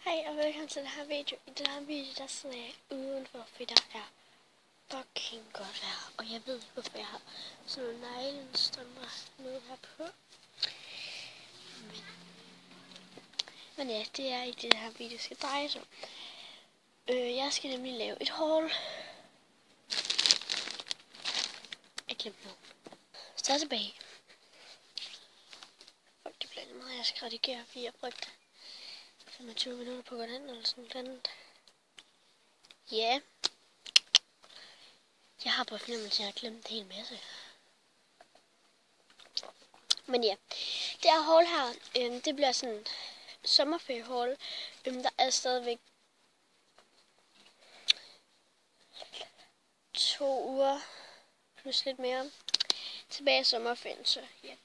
Hej og velkommen til den her video. I den her video, der sidder jeg udenfor, fordi der er fucking godt vejr. Og jeg ved ikke, hvorfor jeg har sådan nogle neglestrømper nede her på. Men ja, det er ikke det, den her video skal dreje sig om. Jeg skal nemlig lave et haul. Jeg glemte noget. Så er tilbage. Fuck, det bliver lidt meget, jeg skal redigere, fordi jeg brugte 25 minutter på hvordan eller sådan noget. Ja. Jeg har på fornemmelse, at jeg har glemt en hel masse. Men ja, det her haul her, det bliver sådan sommerferie-haul. Der er stadigvæk 2 uger plus lidt mere tilbage i sommerferien, så ja.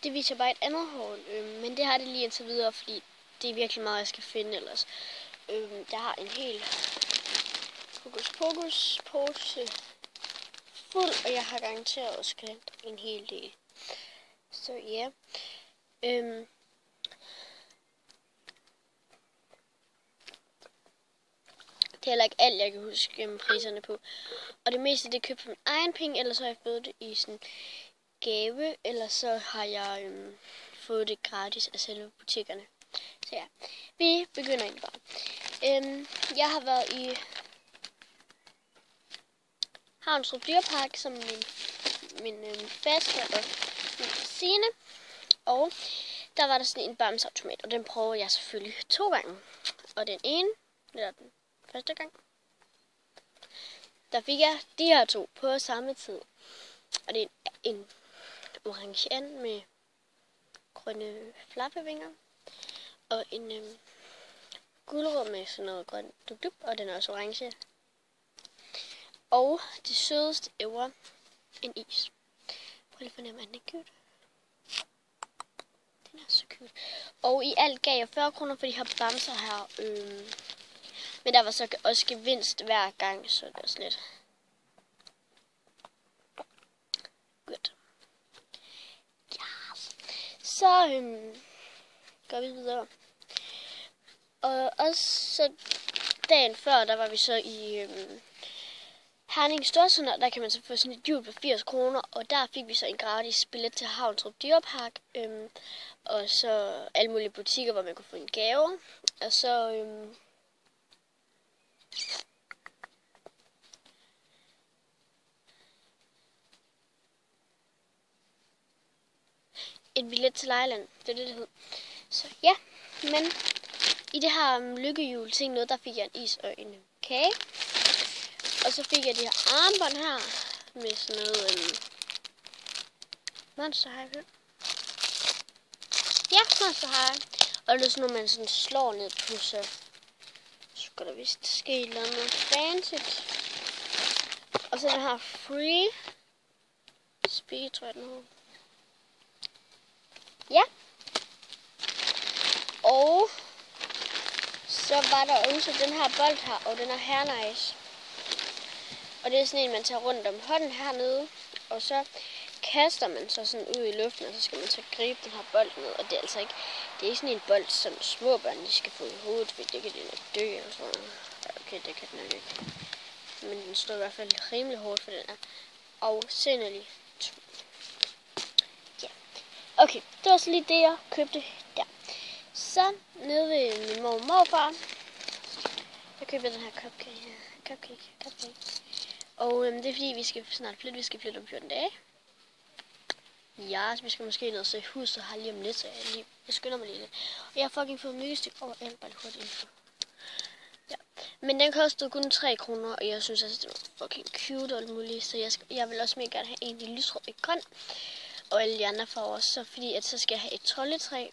Det viser bare et andet haul, men det har det lige indtil videre, fordi det er virkelig meget, jeg skal finde ellers. Jeg har en hel hokus pokus pose fuld, og jeg har garanteret også glemt en hel del. Så ja. Det er heller ikke alt, jeg kan huske priserne på. Og det meste, det er købt for min egen penge, eller så har jeg fået det i sådan gave, eller så har jeg fået det gratis af selve butikkerne. Så ja, vi begynder egentlig bare. Jeg har været i Havnstrup Dyrepark som min faste og min kusine. Og der var der sådan en bamseautomat, og den prøvede jeg selvfølgelig 2 gange. Og den ene, eller den første gang, der fik jeg de her 2 på samme tid. Og det er en orange and med grønne flappevinger. Og en gulerod med sådan noget grønt duk, og den er også orange. Og det sødeste ever, en is. Prøv lige at fornemme, at den er cute. Den er så cute. Og i alt gav jeg 40 kroner for de her bamser her. Men der var så også gevinst hver gang, så det var sådan lidt godt. Yes. Så går vi videre. Og også så dagen før, der var vi så i Herning Storcenter, der kan man så få sådan et hjul på 80 kroner, og der fik vi så en gratis billet til Havnstrup Dyrepark, og så alle mulige butikker, hvor man kunne få en gave, og så en billet til Lejland, det er det hed. Så ja, men i det her lykkehjul ting noget, der fik jeg en is og en kage. Og så fik jeg de her armbånd her med sådan noget Monster High. Ja, Monster High. Og det er sådan noget, man sådan slår ned på, så skal der vist ske noget fancy. Og så den her Free Speed, tror jeg den hedder. Ja. Og så var der også den her bold her, og den er her nice. Og det er sådan en, man tager rundt om hånden hernede, og så kaster man så sådan ud i luften, og så skal man så gribe den her bold ned. Og det er altså ikke, det er ikke sådan en bold, som små børn de skal få i hovedet, for det kan de nok dø eller sådan noget. Okay, det kan den nok ikke. Men den står i hvert fald rimelig hårdt, for den er afsindelig tung. Ja. Okay, det var så lige det, jeg købte der. Så nede ved min mor og morfar, der købte jeg den her cupcake. Og det er fordi, vi skal snart flytte. Vi skal flytte om 14 dage. Ja, så vi skal måske ned og se huset her lige om lidt, så jeg skynder mig lige lidt. Og jeg har fucking fået myggestik over alt, bare hurtigt info. Ja. Men den kostede kun 3 kroner, og jeg synes altså, det var fucking cute og alt muligt. Så jeg vil også mere gerne have en i lysrød i grøn. Og alle de andre farver, så fordi at så skal jeg have et troldegren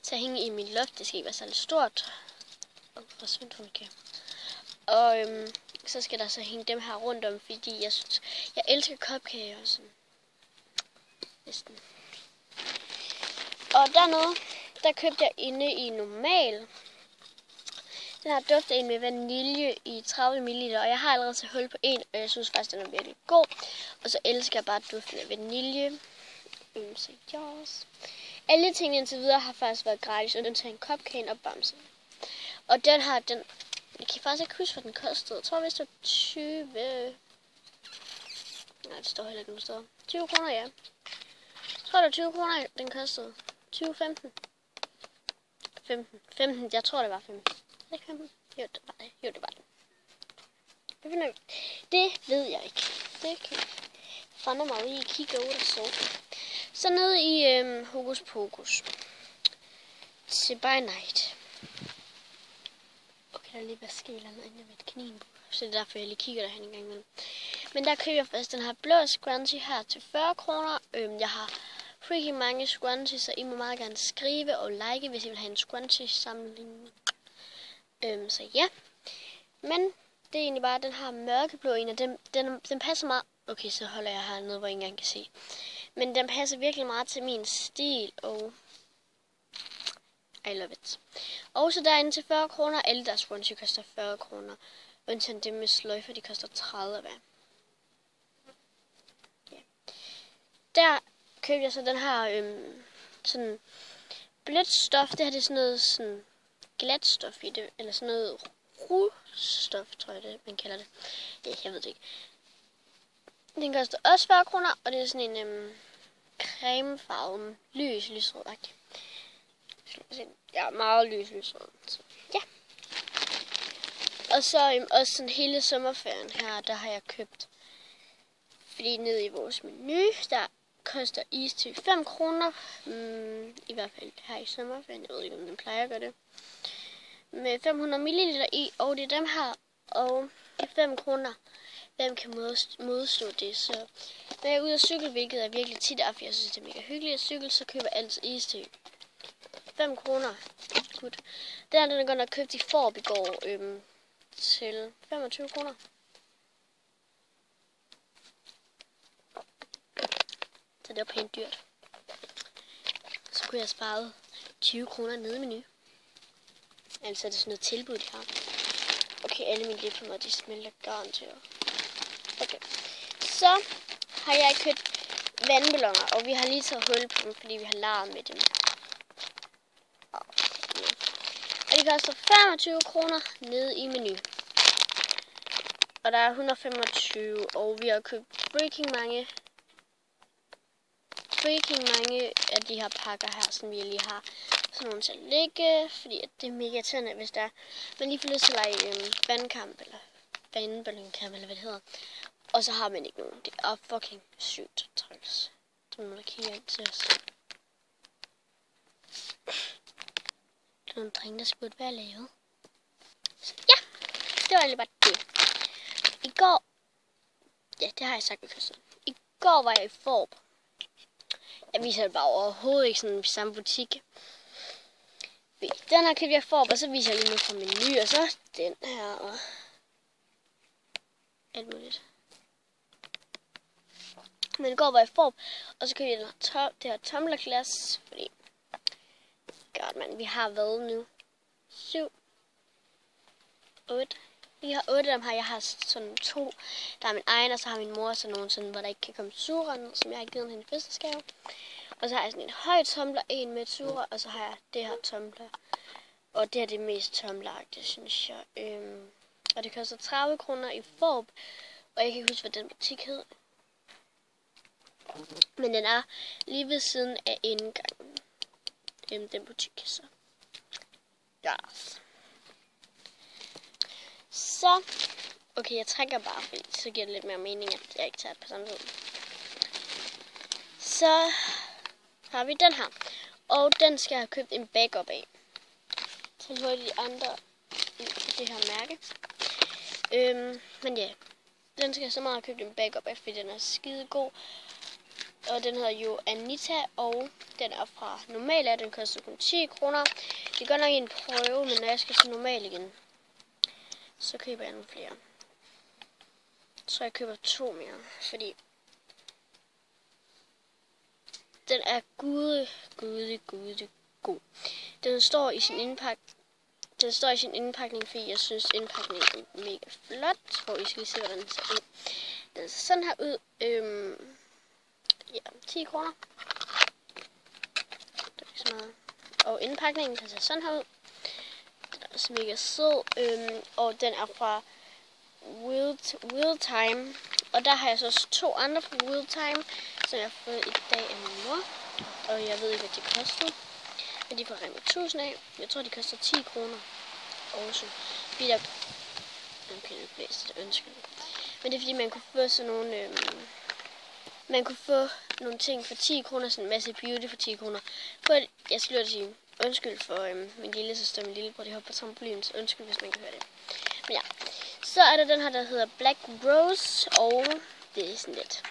til at hænge i min loft. Det skal ikke være særlig stort. Og forsvind fra mit kamera. Og så skal der så hænge dem her rundt om, fordi jeg synes, jeg elsker cupcake og sådan. Næsten. Og dernede, der købte jeg inde i normal. Den her dufter en med vanilje i 30 ml, og jeg har allerede taget hul på en, og jeg synes faktisk, den er virkelig god. Og så elsker jeg bare duften af vanilje. Så yes. Alle tingene indtil videre har faktisk været gratis, undtagen cupcaken og bamsen. Og den har den... Jeg kan faktisk ikke huske, hvad den kostede. Jeg tror, hvis det var 20... Nej, det står heller ikke nogen steder. 20 kroner, ja. Jeg tror, det var 20 kroner, den kostede. 20-15. 15. Jeg tror, det var 15. Ikke 15? Jo, det var det. Jo, det var det. Det ved jeg ikke. Det kan fandme mig lige kigge over og så. Så nede i Hokus Pokus. Til By Night. Okay, der er lige vasket eller andet inde ved et kaninbur. Så det er derfor, jeg lige kigger derhen en gang imellem. Men der køber jeg først den her blå scrunchie her til 40 kroner. Jeg har freaking mange scrunchies, så I må meget gerne skrive og like, hvis I vil have en scrunchie sammenligning. Så ja. Men det er egentlig bare den her mørkeblå en, og den passer meget... Okay, så holder jeg hernede, hvor I ikke engang kan se. Men den passer virkelig meget til min stil, og... I love it. Og så derinde til 40 kroner. Alle deres scrunchie koster 40 kroner. Undtagen det med sløjfer, de koster 30 hver. Yeah. Der købte jeg så den her sådan blødt stof. Det her det er sådan noget sådan glat stof i det. Eller sådan noget rustof, tror jeg det man kalder det. Ja, jeg ved det ikke. Den koster også 40 kroner. Og det er sådan en cremefarve. Lysrød-agtig. Ja, meget lysrød. Så ja. Og så også sådan hele sommerferien her, der har jeg købt. Fordi nede i vores menu, der koster iste 5 kroner. I hvert fald her i sommerferien. Jeg ved ikke, om den plejer at gøre det. Med 500 ml i, og det er dem her. Og det er 5 kroner. Hvem kan modstå det? Så når jeg er ude at cykle, hvilket er virkelig tit, for jeg synes, det er mega hyggeligt at cykle, så køber jeg altid iste. 5 kroner. Good. Den er godt nok købt i Forb i går til 25 kroner. Så det var pænt dyrt. Så kunne jeg spare 20 kroner nede i menu. Altså er det sådan noget tilbud, de har. Okay, alle mine lipfilmer, de smelter garanteret. Okay. Så har jeg købt vandballoner, og vi har lige taget hul på dem, fordi vi har larm med dem. Og de koster 25 kroner nede i menu. Og der er 125, og vi har købt freaking mange af de her pakker her, som vi lige har sådan nogle til at ligge, fordi det er mega irriterende, hvis der man lige får lyst til at lege vandkamp, eller vandballonkamp, eller hvad det hedder. Og så har man ikke nogen. Det er fucking sygt træls. Så må der kigge ind til os. Det er nogle drenge, der burde være lavet. Så ja, det var egentlig bare det. I går, ja, det har jeg sagt ved kysten. I går var jeg i Forb. Jeg viser det bare overhovedet ikke sådan i samme butik. Den her købte jeg Forb, og så viser jeg lige noget fra menu, og så den her, og alt muligt. Men i går var jeg i Forb, og så købte jeg det her tumblerglas, fordi godt, man, vi har været nu 7, 8. Vi har 8 af dem her. Jeg har sådan 2. Der er min egen, og så har min mor sådan nogle, sådan, hvor der ikke kan komme sugerør, som jeg har givet hende i fødselsdagsgave. Og så har jeg sådan en høj tumbler, en med sugerør, og så har jeg det her tumbler. Og det er det mest tumbleragtige, synes jeg. Og det koster 30 kroner i Forb, og jeg kan ikke huske, hvad den butik hed. Men den er lige ved siden af indgangen. Den butik, så. Ja. Så, okay, jeg trækker bare, fordi så giver det lidt mere mening, at jeg ikke tager det på samme tid. Så har vi den her, og den skal jeg have købt en backup af. Så nu de andre i det her mærke. Men ja, den skal jeg så meget have købt en backup af, fordi den er skide god. Og den hedder jo Anita, og den er fra normal, den koster kun 10 kroner. Det gør nok en prøve, men når jeg skal til normal igen, så køber jeg nogle flere. Så jeg køber 2 mere, fordi den er god. Den står i sin indpakning, fordi jeg synes indpakningen er mega flot. Og I skal lige se, hvordan den ser ud. Den ser sådan her ud. Ja, 10 kroner. meget. Og indpakningen kan se sådan her ud. Den er også mega sød. Og den er fra Wheel Time. Og der har jeg så også 2 andre fra Wheel Time, som jeg har fået i dag af min mor. Og jeg ved ikke, hvad de koster. Men de får Rema 1000 af. Jeg tror, de koster 10 kroner. Også. Fordi der... Okay, nu blæser det, ønsker. Men det er fordi, man kunne få sådan nogle... Man kunne få nogle ting for 10 kroner, sådan en masse beauty for 10 kroner. Jeg skal lige sige undskyld for min lille søster og min lillebror, de hopper på trampolin, så undskyld, hvis man kan høre det. Men ja, så er der den her, der hedder Black Rose, og det er sådan lidt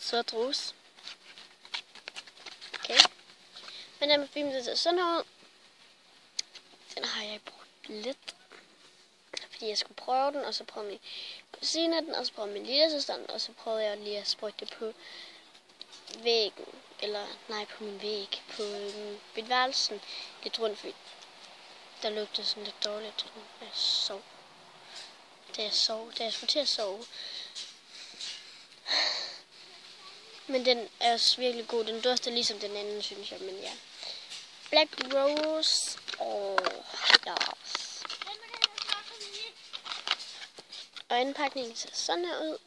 sort rose. Okay. Men den parfume, der ser sådan her ud. Den har jeg brugt lidt, fordi jeg skulle prøve den, og så prøve min kusine den, og så prøve min lille søster den, og så prøvede jeg lige at sprøjte det på væggen, eller nej, på min væg, på mit værelse, lidt rundt, fordi der lugtede sådan lidt dårligt, da jeg sov. Da jeg skulle til at sove. Men den er også virkelig god. Den dufter ligesom den anden, synes jeg, men ja. Black Rose, yes. Og indpakningen ser sådan her ud.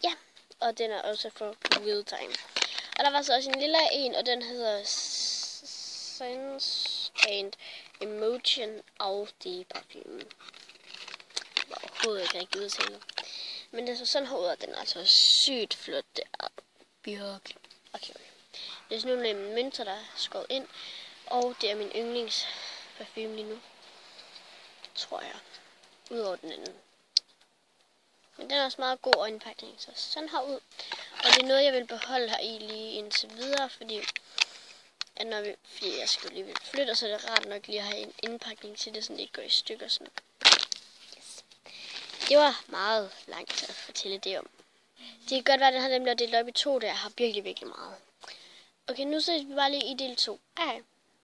Ja, og den er også for Wheel Time. Og der var så også en lille en, og den hedder Sense and Emotion of the Perfume. Jeg var overhovedet ikke rigtig udtalt. Men den så sådan her ud, og den er altså sygt flot. Det er virkelig. Okay. Det er sådan nogle mønter, der er skåret ind. Og det er min yndlingsparfume lige nu. Tror jeg. Udover den anden. Men den er også meget god indpakning, så sådan her ud. Og det er noget, jeg vil beholde her i lige indtil videre, fordi jeg skal lige flytte, så er det rart nok lige at have en indpakning til det, så det ikke går i stykker. Sådan. Yes. Det var meget langt at fortælle det om. Det kan godt være, at den har nemlig delt op i 2, der jeg har virkelig, virkelig meget. Okay, nu ses vi bare lige i del 2. Hej.